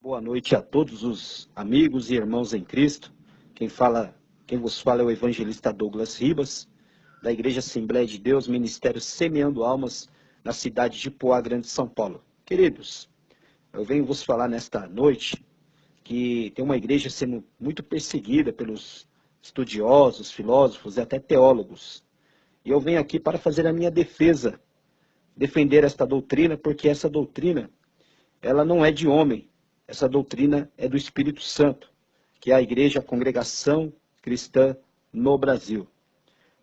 Boa noite a todos os amigos e irmãos em Cristo. Quem vos fala é o evangelista Douglas Ribas, da Igreja Assembleia de Deus, Ministério Semeando Almas, na cidade de Poá Grande, São Paulo. Queridos, eu venho vos falar nesta noite que tem uma igreja sendo muito perseguida pelos estudiosos, filósofos e até teólogos. E eu venho aqui para fazer a minha defesa, defender esta doutrina, porque essa doutrina, ela não é de homem. Essa doutrina é do Espírito Santo, que é a igreja, a congregação cristã no Brasil.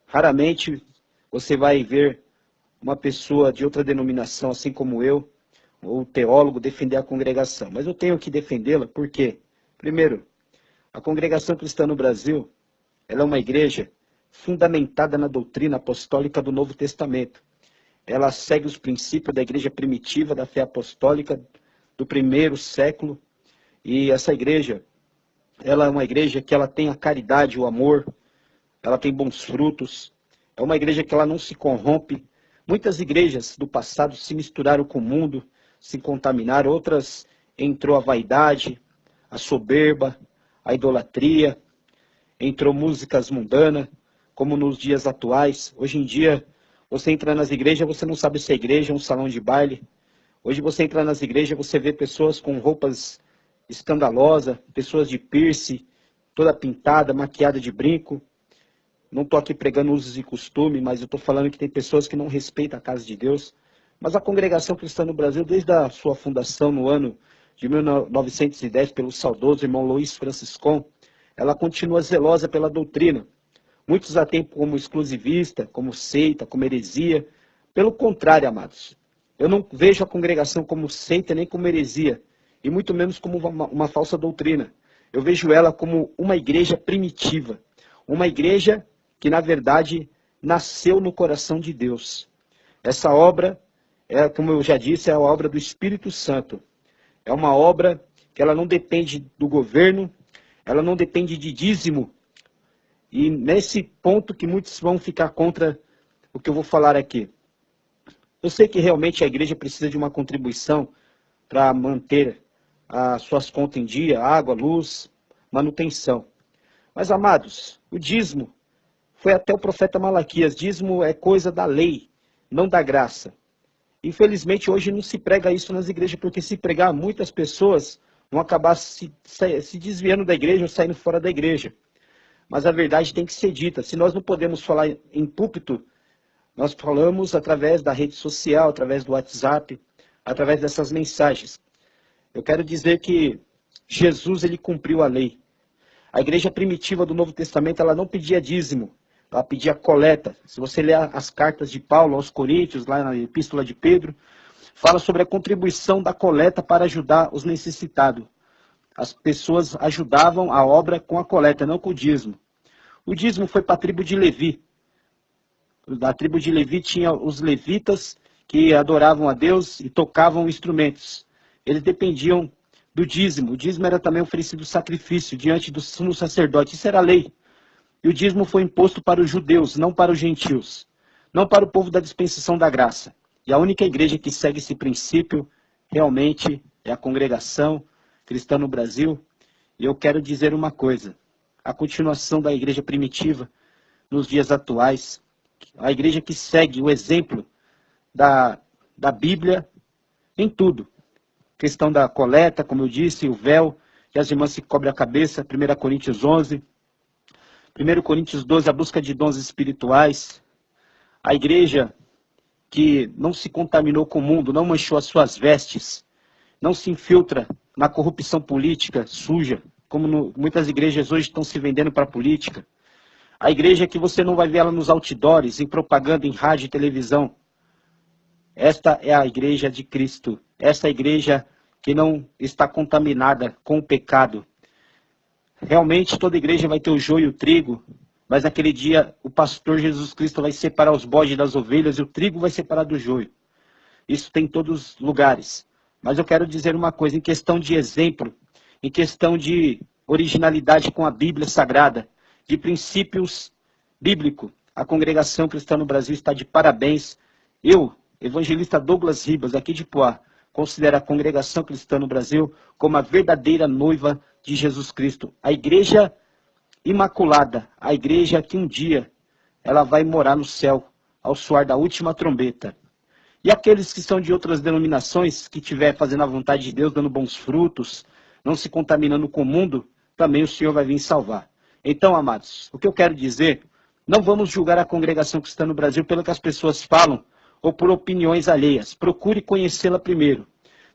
Raramente você vai ver uma pessoa de outra denominação, assim como eu, ou teólogo, defender a congregação. Mas eu tenho que defendê-la porque, primeiro, a congregação cristã no Brasil, ela é uma igreja fundamentada na doutrina apostólica do Novo Testamento. Ela segue os princípios da igreja primitiva, da fé apostólica, do primeiro século, e essa igreja, ela é uma igreja que ela tem a caridade, o amor, ela tem bons frutos, é uma igreja que ela não se corrompe. Muitas igrejas do passado se misturaram com o mundo, se contaminaram, outras entrou a vaidade, a soberba, a idolatria, entrou músicas mundanas, como nos dias atuais. Hoje em dia, você entra nas igrejas, você não sabe se é igreja ou um salão de baile. Hoje você entra nas igrejas, você vê pessoas com roupas escandalosas, pessoas de piercing, toda pintada, maquiada de brinco. Não estou aqui pregando usos e costumes, mas eu estou falando que tem pessoas que não respeitam a casa de Deus. Mas a congregação cristã no Brasil, desde a sua fundação no ano de 1910, pelo saudoso irmão Luiz Franciscon, ela continua zelosa pela doutrina. Muitos a têm como exclusivista, como seita, como heresia. Pelo contrário, amados, eu não vejo a congregação como seita nem como heresia, e muito menos como uma falsa doutrina. Eu vejo ela como uma igreja primitiva, uma igreja que, na verdade, nasceu no coração de Deus. Essa obra, como eu já disse, é a obra do Espírito Santo. É uma obra que ela não depende do governo, ela não depende de dízimo. E nesse ponto que muitos vão ficar contra o que eu vou falar aqui. Eu sei que realmente a igreja precisa de uma contribuição para manter as suas contas em dia, água, luz, manutenção. Mas, amados, o dízimo foi até o profeta Malaquias. Dízimo é coisa da lei, não da graça. Infelizmente, hoje não se prega isso nas igrejas, porque se pregar, muitas pessoas vão acabar se desviando da igreja ou saindo fora da igreja. Mas a verdade tem que ser dita. Se nós não podemos falar em púlpito, nós falamos através da rede social, através do WhatsApp, através dessas mensagens. Eu quero dizer que Jesus, ele cumpriu a lei. A igreja primitiva do Novo Testamento, ela não pedia dízimo, ela pedia coleta. Se você ler as cartas de Paulo aos Coríntios, lá na Epístola de Pedro, fala sobre a contribuição da coleta para ajudar os necessitados. As pessoas ajudavam a obra com a coleta, não com o dízimo. O dízimo foi para a tribo de Levi. Da tribo de Levi tinha os levitas que adoravam a Deus e tocavam instrumentos. Eles dependiam do dízimo. O dízimo era também oferecido sacrifício diante do sumo sacerdote. Isso era a lei. E o dízimo foi imposto para os judeus, não para os gentios. Não para o povo da dispensação da graça. E a única igreja que segue esse princípio realmente é a congregação cristã no Brasil. E eu quero dizer uma coisa. A continuação da igreja primitiva nos dias atuais, a igreja que segue o exemplo da Bíblia em tudo. Questão da coleta, como eu disse, o véu, que as irmãs se cobrem a cabeça, 1 Coríntios 11, 1 Coríntios 12, a busca de dons espirituais, a igreja que não se contaminou com o mundo, não manchou as suas vestes, não se infiltra na corrupção política suja, como muitas igrejas hoje estão se vendendo para a política. A igreja que você não vai ver ela nos outdoors, em propaganda, em rádio e televisão. Esta é a igreja de Cristo. Essa igreja que não está contaminada com o pecado. Realmente toda igreja vai ter o joio e o trigo, mas naquele dia o pastor Jesus Cristo vai separar os bodes das ovelhas e o trigo vai separar do joio. Isso tem em todos os lugares. Mas eu quero dizer uma coisa, em questão de exemplo, em questão de originalidade com a Bíblia Sagrada, de princípios bíblicos, a congregação cristã no Brasil está de parabéns. Eu, evangelista Douglas Ribas, aqui de Poá, considera a congregação cristã no Brasil como a verdadeira noiva de Jesus Cristo. A igreja imaculada, a igreja que um dia ela vai morar no céu, ao soar da última trombeta. E aqueles que são de outras denominações, que estiver fazendo a vontade de Deus, dando bons frutos, não se contaminando com o mundo, também o Senhor vai vir salvar. Então, amados, o que eu quero dizer, não vamos julgar a congregação cristã no Brasil pelo que as pessoas falam ou por opiniões alheias. Procure conhecê-la primeiro.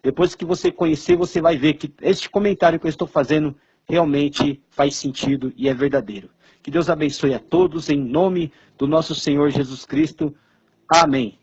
Depois que você conhecer, você vai ver que este comentário que eu estou fazendo realmente faz sentido e é verdadeiro. Que Deus abençoe a todos, em nome do nosso Senhor Jesus Cristo. Amém.